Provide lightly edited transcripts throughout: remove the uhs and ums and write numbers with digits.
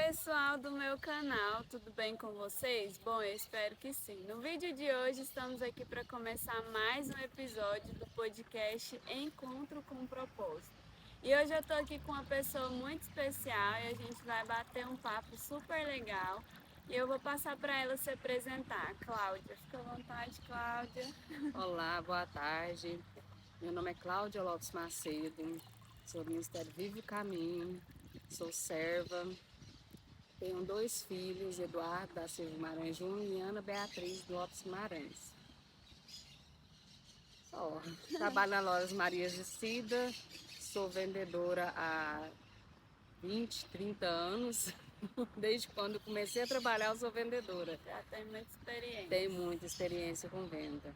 pessoal do meu canal, tudo bem com vocês? Bom, eu espero que sim. No vídeo de hoje estamos aqui para começar mais um episódio do podcast Encontro com Propósito. E hoje eu tô aqui com uma pessoa muito especial e a gente vai bater um papo super legal. E eu vou passar para ela se apresentar. Cláudia, fica à vontade, Cláudia. Olá, boa tarde. Meu nome é Cláudia Lopes Macedo, sou do Ministério Vive o Caminho, sou serva, tenho 2 filhos, Eduardo da Silva Guimarães Júnior e Ana Beatriz Lopes Guimarães. Só. Trabalho na Lojas Marias de Cida, sou vendedora há 20, 30 anos. Desde quando comecei a trabalhar, eu sou vendedora. Já tem muita experiência. Tenho muita experiência com venda.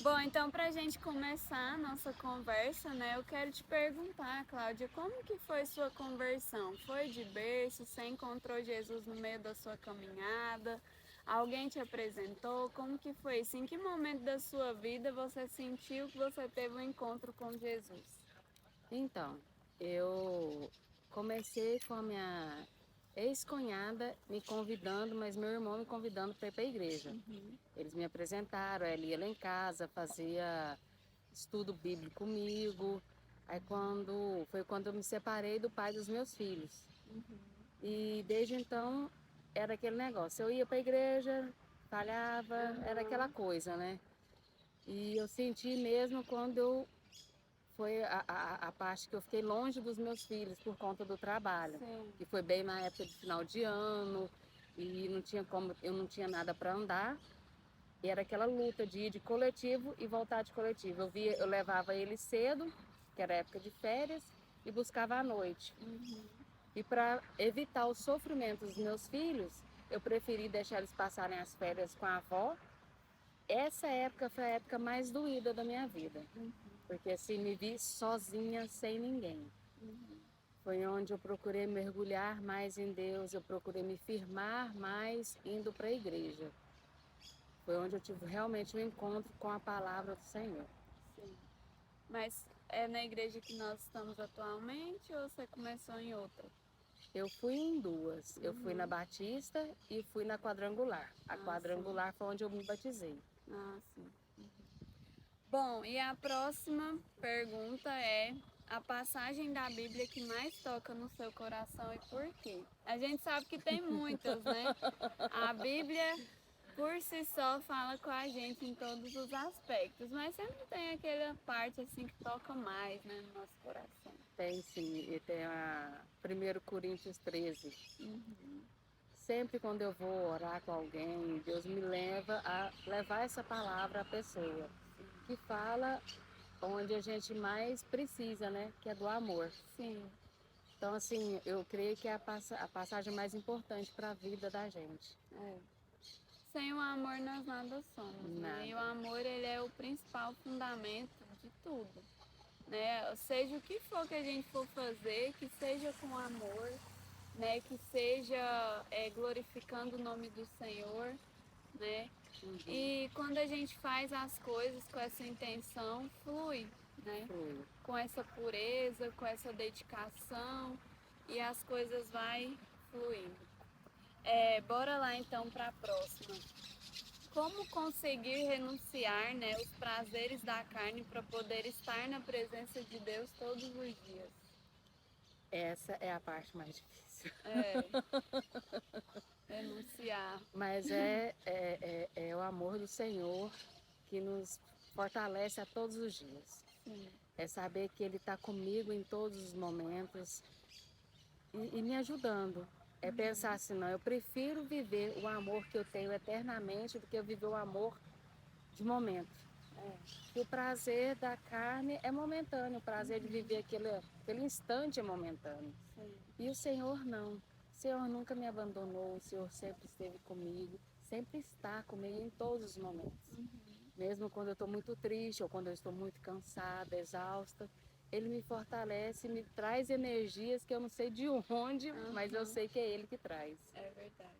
Bom, então para a gente começar a nossa conversa, né, eu quero te perguntar, Cláudia, como que foi sua conversão? Foi de berço? Você encontrou Jesus no meio da sua caminhada? Alguém te apresentou? Como que foi isso? Em que momento da sua vida você sentiu que você teve um encontro com Jesus? Então, eu comecei com a minha ex-cunhada me convidando, mas meu irmão me convidando para ir para a igreja. Eles me apresentaram, ela ia lá em casa, fazia estudo bíblico comigo. Aí foi quando eu me separei do pai dos meus filhos. E desde então era aquele negócio, eu ia para a igreja, falhava, era aquela coisa, né? E eu senti mesmo quando foi a parte que eu fiquei longe dos meus filhos por conta do trabalho. Sim. Que foi bem na época de final de ano e não tinha como, eu não tinha nada para andar. E era aquela luta de ir de coletivo e voltar de coletivo. Eu levava eles cedo, que era época de férias, e buscava à noite. E para evitar o sofrimento dos meus filhos, eu preferi deixar eles passarem as férias com a avó. Essa época foi a época mais doída da minha vida. Porque assim, me vi sozinha, sem ninguém. Foi onde eu procurei mergulhar mais em Deus, eu procurei me firmar mais indo para a igreja. Foi onde eu tive realmente um encontro com a palavra do Senhor. Sim. Mas é na igreja que nós estamos atualmente ou você começou em outra? Eu fui em 2. Eu fui na Batista e fui na Quadrangular. A Quadrangular foi onde eu me batizei. Ah, sim. Bom, e a próxima pergunta é a passagem da Bíblia que mais toca no seu coração e por quê? A gente sabe que tem muitas, né? A Bíblia por si só fala com a gente em todos os aspectos, mas sempre tem aquela parte assim que toca mais, né, no nosso coração. Tem sim, e tem a 1 Coríntios 13. Sempre quando eu vou orar com alguém, Deus me leva a levar essa palavra à pessoa. Que fala onde a gente mais precisa, né? Que é do amor. Sim, Então, assim, eu creio que é a passagem mais importante para a vida da gente. é. Sem o amor nós nada somos, né? E o Nada. amor, ele é o principal fundamento de tudo, né? Seja o que for que a gente for fazer, que seja com amor, né? Que seja glorificando o nome do Senhor, né? E quando a gente faz as coisas com essa intenção, flui, né? Foi. Com essa pureza, com essa dedicação e as coisas vai fluindo. Bora lá então para a próxima. Como conseguir renunciar, né, os prazeres da carne para poder estar na presença de Deus todos os dias? Essa é a parte mais difícil. Renunciar. Mas é o amor do Senhor que nos fortalece a todos os dias. Sim. É saber que Ele está comigo em todos os momentos e me ajudando. É pensar assim, não, eu prefiro viver o amor que eu tenho eternamente do que eu viver o amor de momento. Que o prazer da carne é momentâneo, o prazer de viver aquele instante é momentâneo. Sim. E o Senhor não. O Senhor nunca me abandonou, o Senhor sempre esteve comigo, sempre está comigo em todos os momentos. Mesmo quando eu estou muito triste ou quando eu estou muito cansada, exausta, Ele me fortalece, me traz energias que eu não sei de onde, mas eu sei que é Ele que traz. É verdade.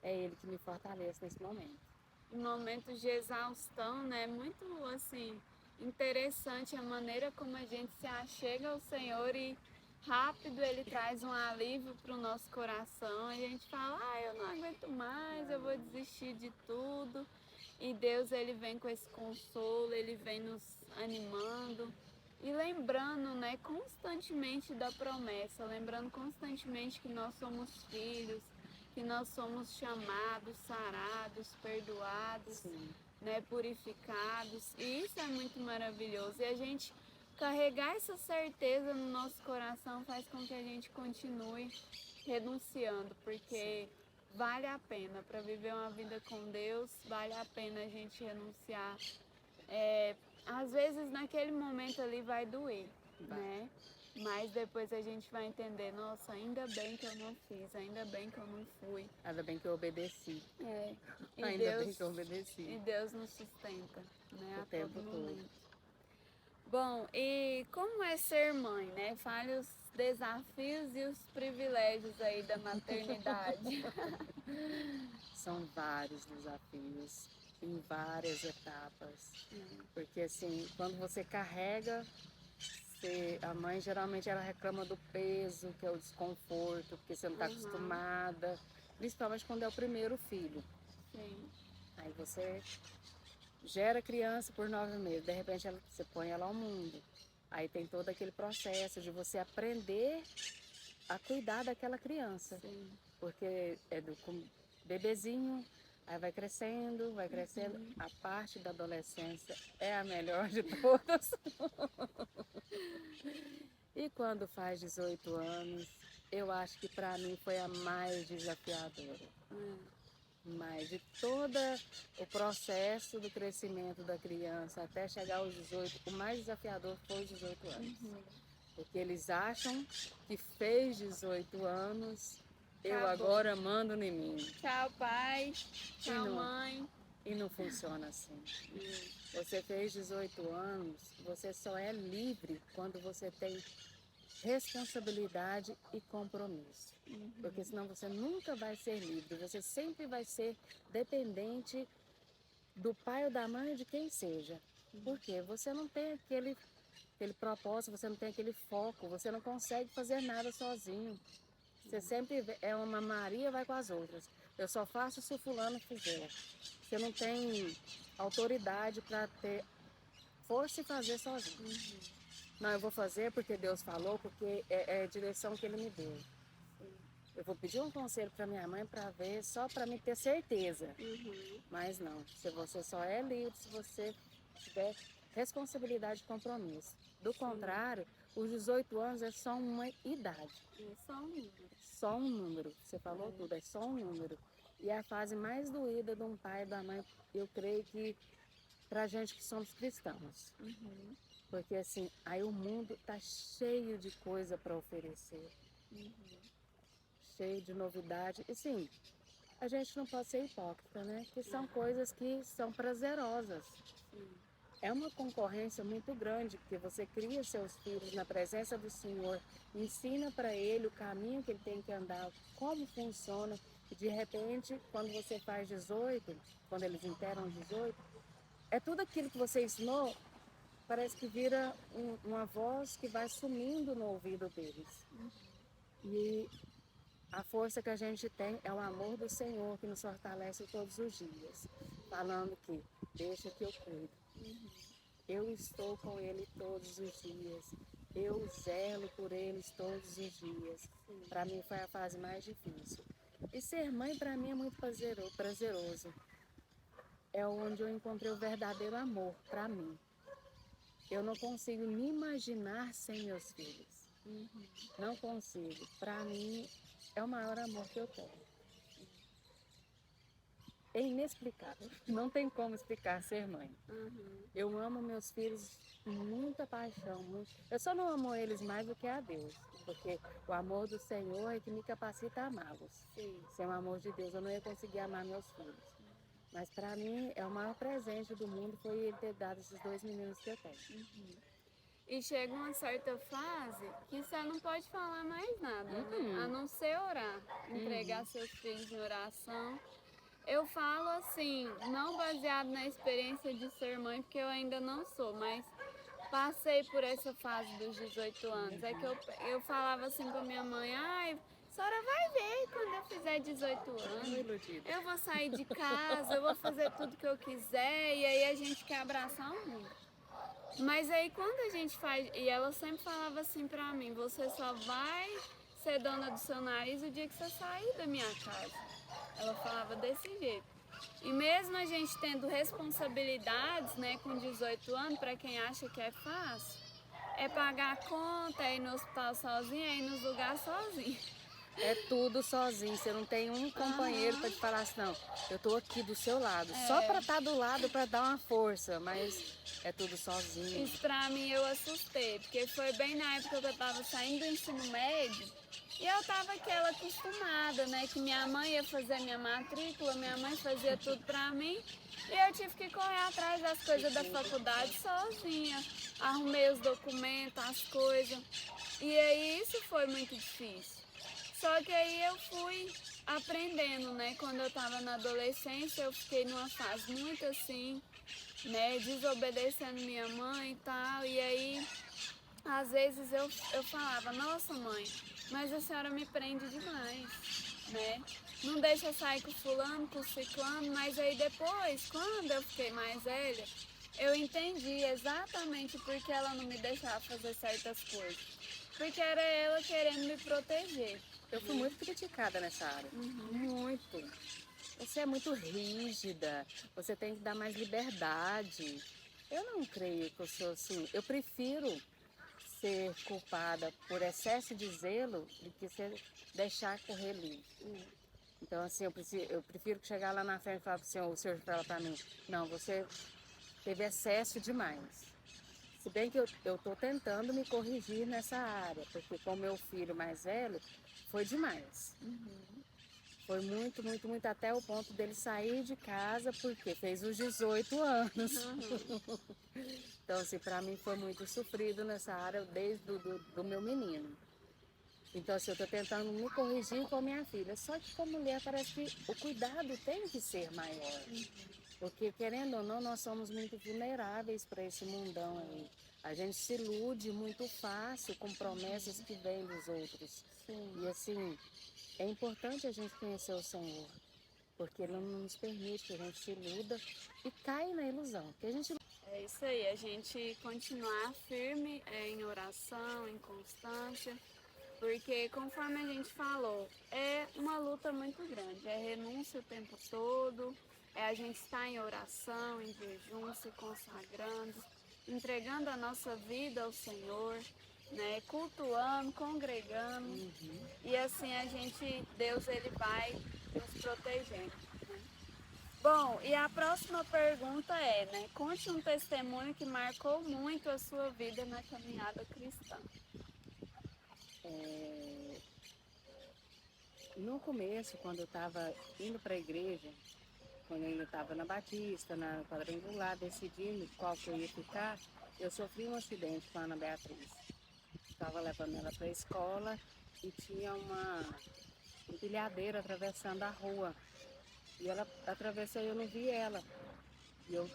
É Ele que me fortalece nesse momento. Em momentos de exaustão, né? Muito assim interessante a maneira como a gente se achega ao Senhor e rápido ele traz um alívio para o nosso coração. E a gente fala, eu não aguento mais, eu vou desistir de tudo. E Deus, ele vem com esse consolo, ele vem nos animando e lembrando, né, constantemente da promessa, lembrando constantemente que nós somos filhos, que nós somos chamados, sarados, perdoados, Sim. né, purificados. E isso é muito maravilhoso. E a gente carregar essa certeza no nosso coração faz com que a gente continue renunciando, porque vale a pena para viver uma vida com Deus, vale a pena a gente renunciar. Às vezes naquele momento ali vai doer, né? Mas depois a gente vai entender, nossa, ainda bem que eu não fiz, ainda bem que eu não fui. Ainda bem que eu obedeci. E Ainda Deus, bem que eu obedeci. E Deus nos sustenta, né? O A tempo todo todo. momento. Bom, e como é ser mãe, né? Fale os desafios e os privilégios aí da maternidade. São vários desafios, em várias etapas. Porque assim, quando você carrega, a mãe geralmente ela reclama do peso, que é o desconforto, porque você não está acostumada, principalmente quando é o primeiro filho. Sim. Aí você gera a criança por 9 meses, de repente você põe ela ao mundo. Aí tem todo aquele processo de você aprender a cuidar daquela criança. Sim. Porque é com bebezinho, aí vai crescendo. A parte da adolescência é a melhor de todas. E quando faz 18 anos, eu acho que para mim foi a mais desafiadora. Mas de todo o processo do crescimento da criança até chegar aos 18, o mais desafiador foi os 18 anos. Porque eles acham que fez 18 anos, eu agora mando em mim. Tchau, pai. Tchau, mãe. E não funciona assim. Você fez 18 anos, você só é livre quando você tem responsabilidade e compromisso. Porque senão você nunca vai ser livre, você sempre vai ser dependente do pai ou da mãe, de quem seja. Porque você não tem aquele propósito, você não tem aquele foco, você não consegue fazer nada sozinho. Você sempre é uma Maria, vai com as outras. Eu só faço se o fulano fizer. Você não tem autoridade para ter força e fazer sozinho. Não, eu vou fazer porque Deus falou, porque é a direção que Ele me deu. Eu vou pedir um conselho para minha mãe para ver, só para me ter certeza. Mas não, se você só é livre se você tiver responsabilidade e compromisso. Do contrário, os 18 anos é só uma idade. É só um número. Só um número. Você falou tudo, é só um número. E a fase mais doída de um pai e da mãe, eu creio que pra gente que somos cristãos. Porque assim, aí o mundo tá cheio de coisa para oferecer. Cheio de novidade. E sim, a gente não pode ser hipócrita, né? Que são coisas que são prazerosas. É uma concorrência muito grande, porque você cria seus filhos na presença do Senhor, ensina para ele o caminho que ele tem que andar, como funciona, e de repente, quando você faz 18, quando eles interam 18, é tudo aquilo que você ensinou, parece que vira uma voz que vai sumindo no ouvido deles. E a força que a gente tem é o amor do Senhor que nos fortalece todos os dias, falando que deixa que eu cuido. Eu estou com ele todos os dias. Eu zelo por eles todos os dias. Para mim foi a fase mais difícil. E ser mãe para mim é muito prazeroso. É onde eu encontrei o verdadeiro amor para mim. Eu não consigo me imaginar sem meus filhos. Não consigo. Para mim é o maior amor que eu tenho. É inexplicável. Não tem como explicar ser mãe. Eu amo meus filhos com muita paixão. Eu só não amo eles mais do que a Deus. Porque o amor do Senhor é que me capacita a amá-los. Sem o amor de Deus eu não ia conseguir amar meus filhos. Mas para mim é o maior presente do mundo foi ele ter dado esses 2 meninos que eu tenho. E chega uma certa fase que você não pode falar mais nada, né? A não ser orar, entregar seus filhos em oração. Eu falo assim, não baseado na experiência de ser mãe, porque eu ainda não sou, mas passei por essa fase dos 18 anos. É que eu falava assim pra minha mãe, ai, a senhora vai ver quando eu fizer 18 anos. Iludida. Eu vou sair de casa, eu vou fazer tudo que eu quiser, e aí a gente quer abraçar o mundo. Mas aí quando a gente faz, e ela sempre falava assim pra mim, você só vai ser dona do seu nariz o dia que você sair da minha casa. Ela falava desse jeito. E mesmo a gente tendo responsabilidades, né, com 18 anos, para quem acha que é fácil, é pagar a conta, é ir no hospital sozinha, é ir nos lugares sozinha. É tudo sozinho, você não tem um companheiro para te falar assim, não, eu tô aqui do seu lado, só para estar do lado, para dar uma força, mas é tudo sozinho. Isso pra mim eu assustei, porque foi bem na época que eu tava saindo do ensino médio e eu tava aquela acostumada, né, que minha mãe ia fazer minha matrícula, minha mãe fazia tudo pra mim e eu tive que correr atrás das coisas da faculdade sozinha, arrumei os documentos, as coisas, e aí isso foi muito difícil. Só que aí eu fui aprendendo, né? Quando eu tava na adolescência, eu fiquei numa fase muito assim, né? Desobedecendo minha mãe e tal. E aí, às vezes eu falava, nossa mãe, mas a senhora me prende demais, né? Não deixa eu sair com fulano, com ciclano, mas aí depois, quando eu fiquei mais velha, eu entendi exatamente por que ela não me deixava fazer certas coisas. Porque era ela querendo me proteger. Eu fui muito criticada nessa área, muito. Você é muito rígida, você tem que dar mais liberdade. Eu não creio que eu sou assim. Eu prefiro ser culpada por excesso de zelo do que ser, deixar correr livre. Então, assim, eu prefiro chegar lá na frente e falar para o senhor fala para mim, não, você teve excesso demais. Se bem que eu estou tentando me corrigir nessa área, porque com meu filho mais velho, foi demais. Foi muito, muito, muito, até o ponto dele sair de casa, porque fez os 18 anos. Então, assim, para mim foi muito sofrido nessa área desde do meu menino. Então, assim, eu estou tentando me corrigir com a minha filha. Só que com a mulher parece que o cuidado tem que ser maior. Porque, querendo ou não, nós somos muito vulneráveis para esse mundão aí. A gente se ilude muito fácil com promessas que vêm dos outros. Sim. E, assim, é importante a gente conhecer o Senhor. Porque Ele não nos permite que a gente se iluda e caia na ilusão. Que a gente... É isso aí, a gente continuar firme em oração, em constância, porque conforme a gente falou, é uma luta muito grande, é renúncia o tempo todo, é a gente estar em oração, em jejum, se consagrando, entregando a nossa vida ao Senhor, né, cultuando, congregando, e assim a gente, Deus ele vai nos protegendo. Bom, e a próxima pergunta é, né? Conte um testemunho que marcou muito a sua vida na caminhada cristã. No começo, quando eu estava indo para a igreja, quando eu ainda estava na Batista, na Quadrangular, decidindo qual que eu ia ficar, eu sofri um acidente com a Ana Beatriz. Estava levando ela para a escola e tinha uma empilhadeira atravessando a rua. E ela atravessou e eu não vi ela. E eu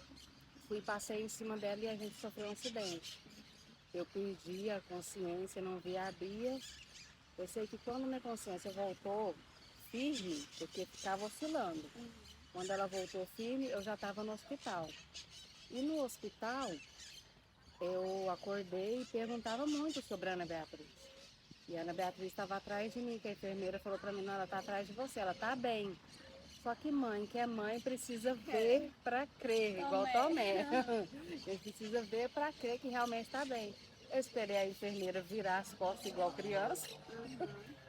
passei em cima dela e a gente sofreu um acidente. Eu perdi a consciência, não vi a Bia. Eu sei que quando minha consciência voltou firme, porque ficava oscilando. Quando ela voltou firme, eu já estava no hospital. E no hospital, eu acordei e perguntava muito sobre a Ana Beatriz. E a Ana Beatriz estava atrás de mim, que a enfermeira falou para mim, não, ela está atrás de você, ela está bem. Só que mãe, que é mãe, precisa ver para crer, igual Tomé. Ele precisa ver para crer que realmente está bem. Eu esperei a enfermeira virar as costas igual criança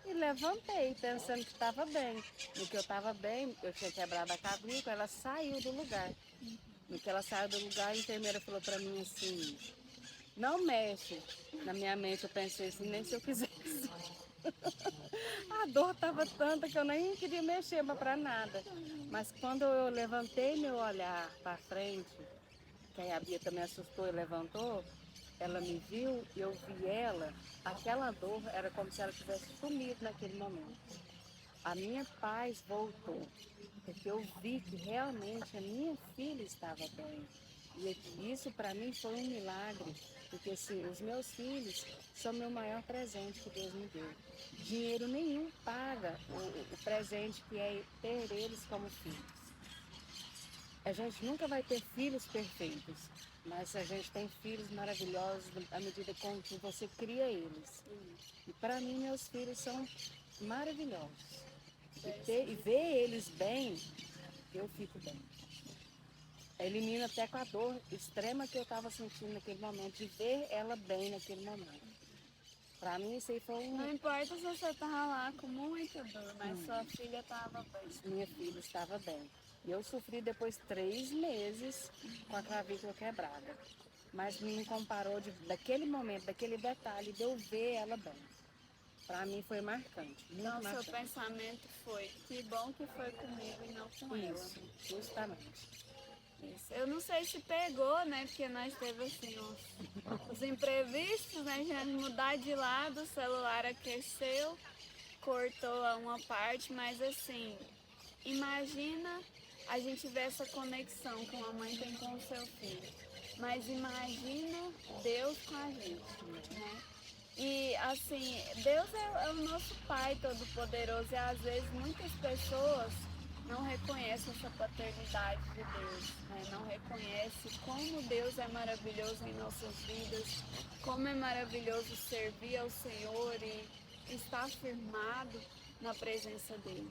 e levantei, pensando que estava bem. No que eu estava bem, eu tinha quebrado a clavícula, ela saiu do lugar. No que ela saiu do lugar, a enfermeira falou para mim assim, não mexe. Na minha mente eu pensei assim, nem se eu quisesse. A dor estava tanta que eu nem queria mexer para nada. Mas quando eu levantei meu olhar para frente, que a Bia também assustou e levantou, ela me viu e eu vi ela, aquela dor era como se ela tivesse sumido naquele momento. A minha paz voltou, porque eu vi que realmente a minha filha estava bem. E isso para mim foi um milagre, Porque assim, os meus filhos são meu maior presente que Deus me deu. Dinheiro nenhum paga o presente que é ter eles como filhos. A gente nunca vai ter filhos perfeitos, mas a gente tem filhos maravilhosos à medida com que você cria eles. E para mim, meus filhos são maravilhosos. E ver eles bem, eu fico bem. Elimina até com a dor extrema que eu estava sentindo naquele momento, de ver ela bem naquele momento. Para mim, isso aí foi Não importa se você estava lá com muita dor, mas sua filha estava bem. Minha filha estava bem. E eu sofri depois 3 meses com a clavícula quebrada. Mas me comparou daquele momento, daquele detalhe, de eu ver ela bem. Para mim foi marcante, muito Então, marcante. seu pensamento foi, que bom que foi comigo e não com ela. Isso, justamente. Isso. Eu não sei se pegou, né? Porque nós teve assim os imprevistos, né? Já mudar de lado, o celular aqueceu, cortou uma parte, mas assim, imagina a gente ver essa conexão que uma mãe tem com o seu filho. Mas imagina Deus com a gente, né? E assim, Deus é o nosso Pai Todo-Poderoso e às vezes muitas pessoas não reconhecem essa paternidade de Deus, né? Não reconhecem como Deus é maravilhoso em nossas vidas, como é maravilhoso servir ao Senhor e estar firmado na presença dEle.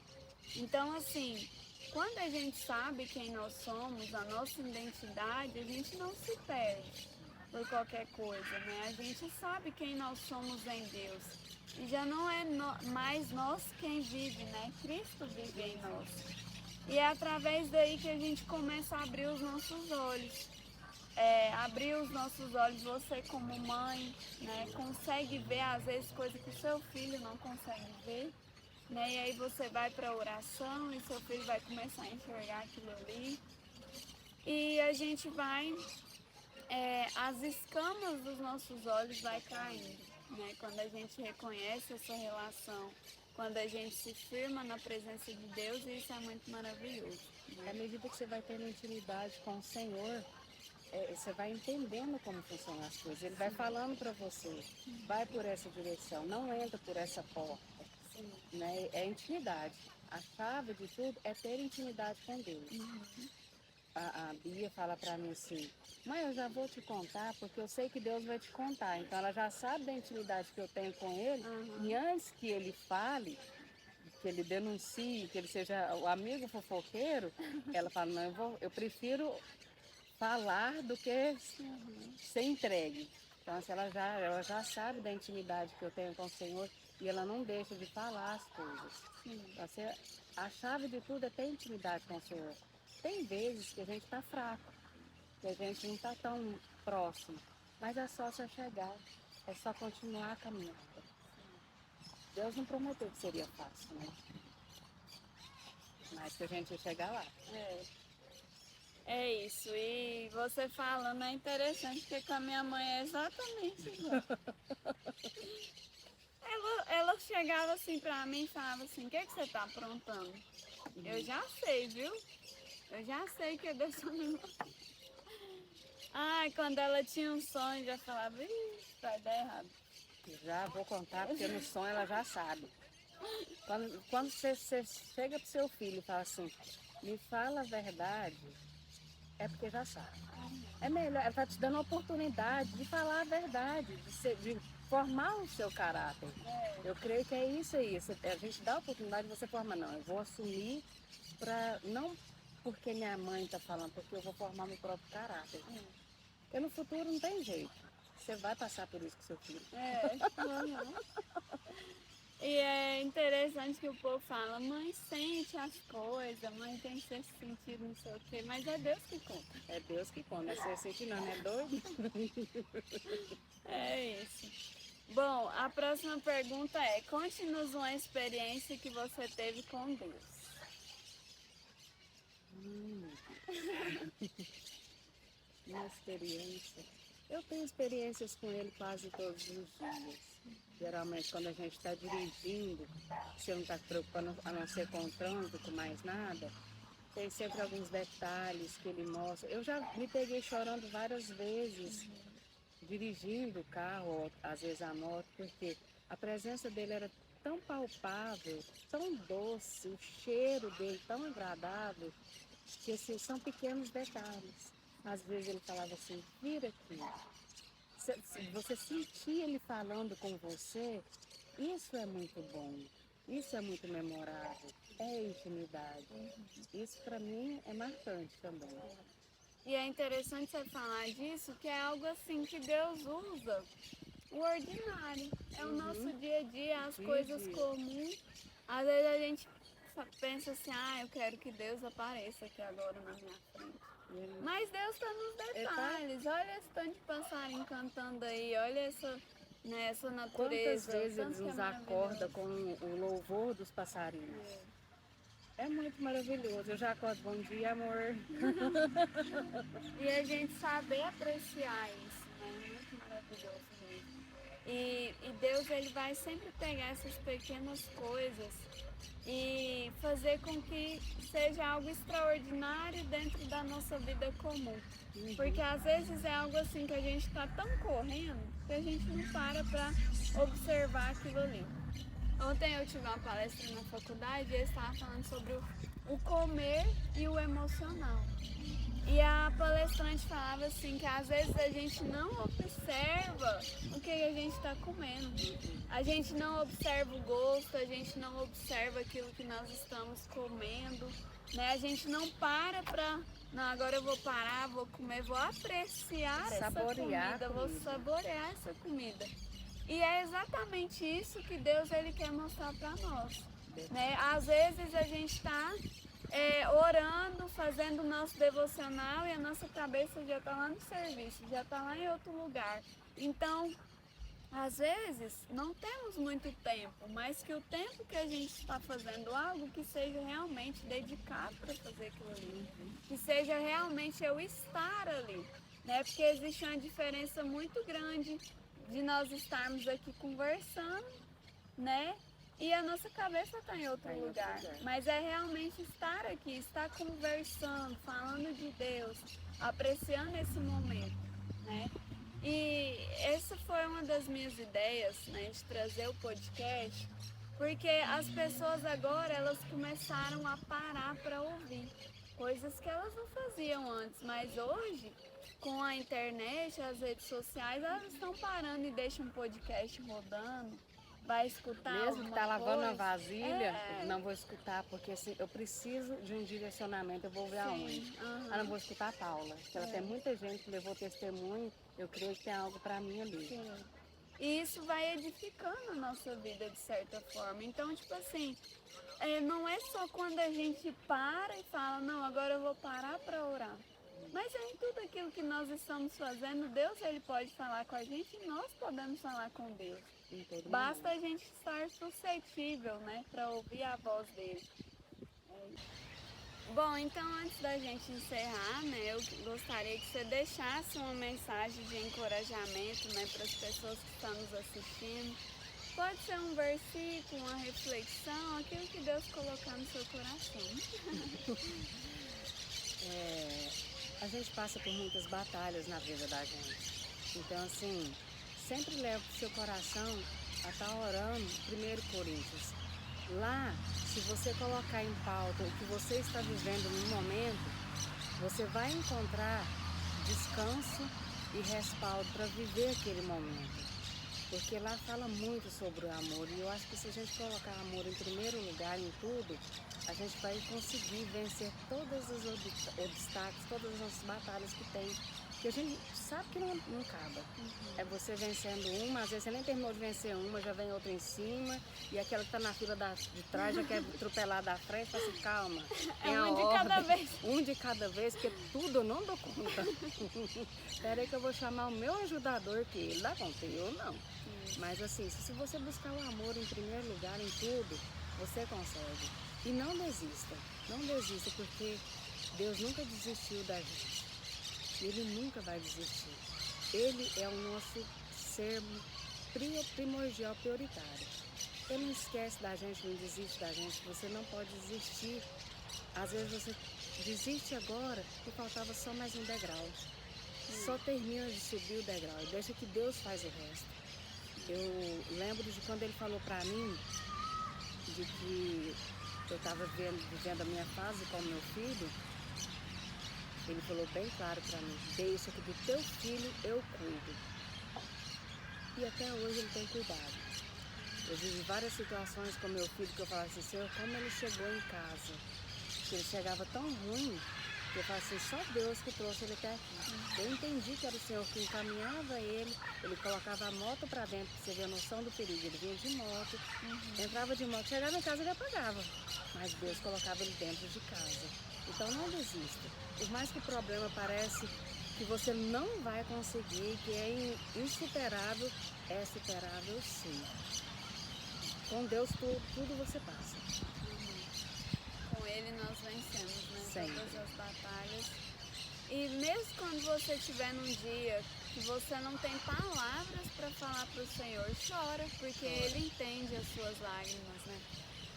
Então, assim, quando a gente sabe quem nós somos, a nossa identidade, a gente não se perde por qualquer coisa, né? A gente sabe quem nós somos em Deus. E já não é mais nós quem vive, né? Cristo vive em nós. E é através daí que a gente começa a abrir os nossos olhos. Abrir os nossos olhos, você como mãe, né? Consegue ver às vezes coisas que o seu filho não consegue ver. Né? E aí você vai para a oração e seu filho vai começar a enxergar aquilo ali. E a gente vai, as escamas dos nossos olhos vai caindo, né? Quando a gente reconhece essa relação, quando a gente se firma na presença de Deus, isso é muito maravilhoso. À medida que você vai tendo intimidade com o Senhor, você vai entendendo como funcionam as coisas. Ele vai falando para você, vai por essa direção, não entra por essa porta. Né? É intimidade. A chave de tudo é ter intimidade com Deus. A Bia fala para mim assim, mãe, eu já vou te contar, porque eu sei que Deus vai te contar. Então ela já sabe da intimidade que eu tenho com ele, e antes que ele fale, que ele denuncie, que ele seja o amigo fofoqueiro, ela fala, não, eu prefiro falar do que ser entregue. Então assim, ela já sabe da intimidade que eu tenho com o Senhor e ela não deixa de falar as coisas. Então, assim, a chave de tudo é ter intimidade com o Senhor. Tem vezes que a gente está fraco, que a gente não está tão próximo, mas é só você chegar, é só continuar caminhando. Deus não prometeu que seria fácil, né? Mas que a gente ia chegar lá. É isso, e você falando é interessante, porque com a minha mãe é exatamente igual. Ela chegava assim pra mim e falava assim, o que você tá aprontando? Eu já sei, viu? Eu já sei que é dessa mesma. Ai, quando ela tinha um sonho, já falava, ih, vai dar errado. Já vou contar, porque no sonho ela já sabe. Quando você chega pro seu filho e fala assim, me fala a verdade, é porque já sabe. É melhor, ela está te dando a oportunidade de falar a verdade, de formar o seu caráter. Eu creio que é isso aí. A gente dá a oportunidade de você formar. Não, eu vou assumir não porque minha mãe está falando, porque eu vou formar meu próprio caráter. Porque no futuro não tem jeito. Você vai passar por isso com seu filho. E é interessante que o povo fala, mãe sente as coisas, mãe tem sexto sentido, não sei o quê, mas é Deus que conta. É Deus que conta, não é sexto sentido não, é doido? É isso. Bom, a próxima pergunta é, conte-nos uma experiência que você teve com Deus. Uma experiência. Eu tenho experiências com ele quase todos os dias. Geralmente quando a gente está dirigindo, você não está se preocupando a não ser com o trânsito, mais nada, tem sempre alguns detalhes que ele mostra. Eu já me peguei chorando várias vezes dirigindo o carro, ou às vezes a moto, porque a presença dele era tão palpável, tão doce, o cheiro dele tão agradável, que assim, são pequenos detalhes. Às vezes ele falava assim, vira aqui. Você sentia ele falando com você, isso é muito bom, isso é muito memorável, é intimidade. Isso para mim é marcante também. E é interessante você falar disso, que é algo assim que Deus usa o ordinário. É o nosso dia a dia, as coisas comuns. Às vezes a gente pensa assim, eu quero que Deus apareça aqui agora na minha frente. Mas Deus está nos detalhes. Olha esse tanto de passarinho cantando aí, olha essa natureza. Quantas vezes ele nos acorda com o louvor dos passarinhos. É muito maravilhoso. Eu já acordo, bom dia, amor. E a gente saber apreciar isso, né? Muito maravilhoso mesmo. E Deus, ele vai sempre pegar essas pequenas coisas e fazer com que seja algo extraordinário dentro da nossa vida comum. Porque às vezes é algo assim que a gente está tão correndo que a gente não para observar aquilo ali. Ontem eu tive uma palestra na faculdade e eles estavam falando sobre o comer e o emocional. E a palestrante falava assim que às vezes a gente não observa o que a gente está comendo. A gente não observa o gosto, a gente não observa aquilo que nós estamos comendo, né? A gente não para não, agora eu vou parar, vou comer, vou apreciar essa comida, vou saborear essa comida. E é exatamente isso que Deus ele quer mostrar para nós, né? Às vezes a gente está orando, fazendo o nosso devocional e a nossa cabeça já está lá no serviço, já está lá em outro lugar. Então, às vezes, não temos muito tempo, mas que o tempo que a gente está fazendo algo que seja realmente dedicado para fazer aquilo ali, que seja realmente eu estar ali, né? Porque existe uma diferença muito grande de nós estarmos aqui conversando, né? E a nossa cabeça está em outro lugar. Mas é realmente estar aqui, estar conversando, falando de Deus, apreciando esse momento, né? E essa foi uma das minhas ideias, né, de trazer o podcast, porque as pessoas agora elas começaram a parar para ouvir coisas que elas não faziam antes, mas hoje com a internet, as redes sociais, elas estão parando e deixam um podcast rodando. Vai escutar mesmo que tá lavando a vasilha, não vou escutar, porque assim, eu preciso de um direcionamento, eu vou ver aonde. Não vou escutar a Paula, porque ela tem muita gente que levou testemunho, eu creio que tem algo para mim ali. Sim. E isso vai edificando a nossa vida de certa forma. Então, tipo assim, não é só quando a gente para e fala, não, agora eu vou parar para orar. Mas em tudo aquilo que nós estamos fazendo, Deus ele pode falar com a gente e nós podemos falar com Deus. Basta a gente estar suscetível, né, para ouvir a voz dele. Bom, então antes da gente encerrar, né, eu gostaria que você deixasse uma mensagem de encorajamento, né, para as pessoas que estão nos assistindo. Pode ser um versículo, uma reflexão, aquilo que Deus colocar no seu coração. A gente passa por muitas batalhas na vida da gente. Então, assim, sempre leva o seu coração a estar orando 1 Coríntios. Lá, se você colocar em pauta o que você está vivendo no momento, você vai encontrar descanso e respaldo para viver aquele momento. Porque lá fala muito sobre o amor e eu acho que se a gente colocar amor em primeiro lugar em tudo, a gente vai conseguir vencer todos os obstáculos, todas as nossas batalhas que tem. Porque a gente sabe que não acaba. É você vencendo uma, às vezes você nem terminou de vencer uma, já vem outra em cima, e aquela que está na fila de trás já quer atropelar da frente, fala assim, calma. Um de cada vez. Um de cada vez, porque tudo eu não dou conta. Espera aí que eu vou chamar o meu ajudador, que ele dá conta, eu não. Mas assim, se você buscar o amor em primeiro lugar em tudo, você consegue. E não desista, porque Deus nunca desistiu da gente. Ele nunca vai desistir. Ele é o nosso ser primordial, prioritário. Ele não esquece da gente, não desiste da gente. Você não pode desistir. Às vezes você desiste agora e faltava só mais um degrau. Só termina de subir o degrau e deixa que Deus faz o resto. Eu lembro de quando ele falou para mim de que eu estava vivendo a minha fase com o meu filho. Ele falou bem claro para mim: deixa que do teu filho eu cuido. E até hoje ele tem cuidado. Eu vivi várias situações com meu filho que eu falava assim: Senhor, como ele chegou em casa, que ele chegava tão ruim, que eu falava assim: só Deus que trouxe ele até aqui. Eu entendi que era o Senhor que encaminhava ele colocava a moto para dentro, pra você ver a noção do perigo. Ele vinha de moto, entrava de moto, chegava em casa ele apagava, mas Deus colocava ele dentro de casa. Então não desista. Por mais que o problema pareça que você não vai conseguir, que é insuperável, é superável sim. Com Deus tudo você passa. Com Ele nós vencemos, né? Sempre. Todas as batalhas. E mesmo quando você estiver num dia que você não tem palavras para falar para o Senhor, chora, porque Ele entende as suas lágrimas, né?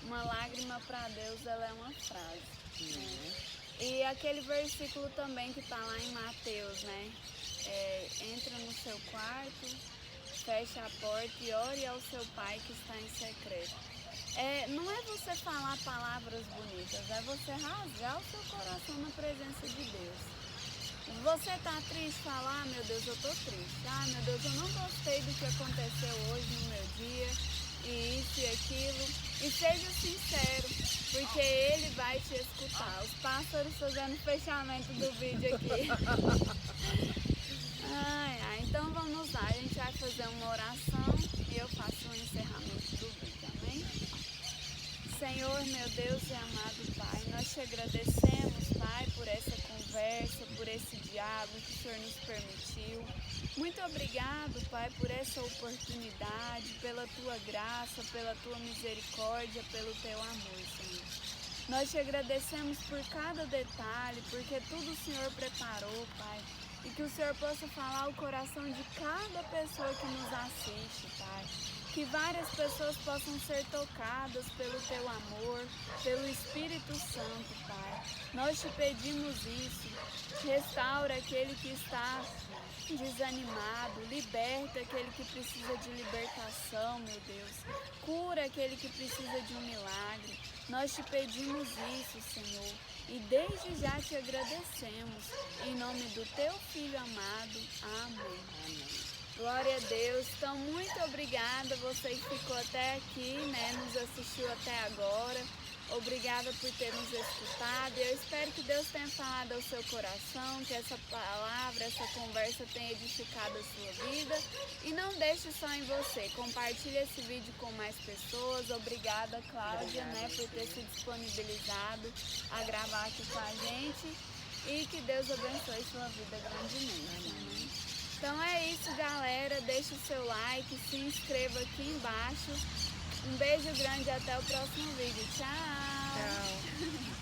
Uma lágrima para Deus, ela é uma frase. Né? E aquele versículo também que está lá em Mateus, né? Entra no seu quarto, fecha a porta e ore ao seu pai que está em secreto. Não é você falar palavras bonitas, é você rasgar o seu coração na presença de Deus. Você está triste, falar: meu Deus, eu estou triste. Meu Deus, eu não gostei do que aconteceu hoje no meu dia, e isso e aquilo. E seja sincero, porque Ele vai te escutar. Os pássaros fazendo fechamento do vídeo aqui. Então vamos lá, a gente vai fazer uma oração e eu faço o encerramento do vídeo, amém? Senhor, meu Deus e amado Pai, nós te agradecemos, Pai, por essa conversa, por esse diálogo que o Senhor nos permitiu. Muito obrigado, Pai, por essa oportunidade, pela Tua graça, pela Tua misericórdia, pelo Teu amor, Senhor. Nós te agradecemos por cada detalhe, porque tudo o Senhor preparou, Pai. E que o Senhor possa falar o coração de cada pessoa que nos assiste, Pai. Que várias pessoas possam ser tocadas pelo Teu amor, pelo Espírito Santo, Pai. Nós te pedimos isso. Restaura aquele que está desanimado, liberta aquele que precisa de libertação, meu Deus. Cura aquele que precisa de um milagre. Nós te pedimos isso, Senhor. E desde já te agradecemos. Em nome do Teu Filho amado. Amém. Amém. Glória a Deus. Então, muito obrigada você que ficou até aqui, né? Nos assistiu até agora. Obrigada por ter nos escutado. Eu espero que Deus tenha falado ao seu coração, que essa palavra, essa conversa tenha edificado a sua vida. E não deixe só em você. Compartilhe esse vídeo com mais pessoas. Obrigada, Cláudia, por ter se disponibilizado a gravar aqui com a gente. E que Deus abençoe sua vida grandemente. Amém? Então é isso, galera. Deixe o seu like, se inscreva aqui embaixo. Um beijo grande e até o próximo vídeo. Tchau! Tchau!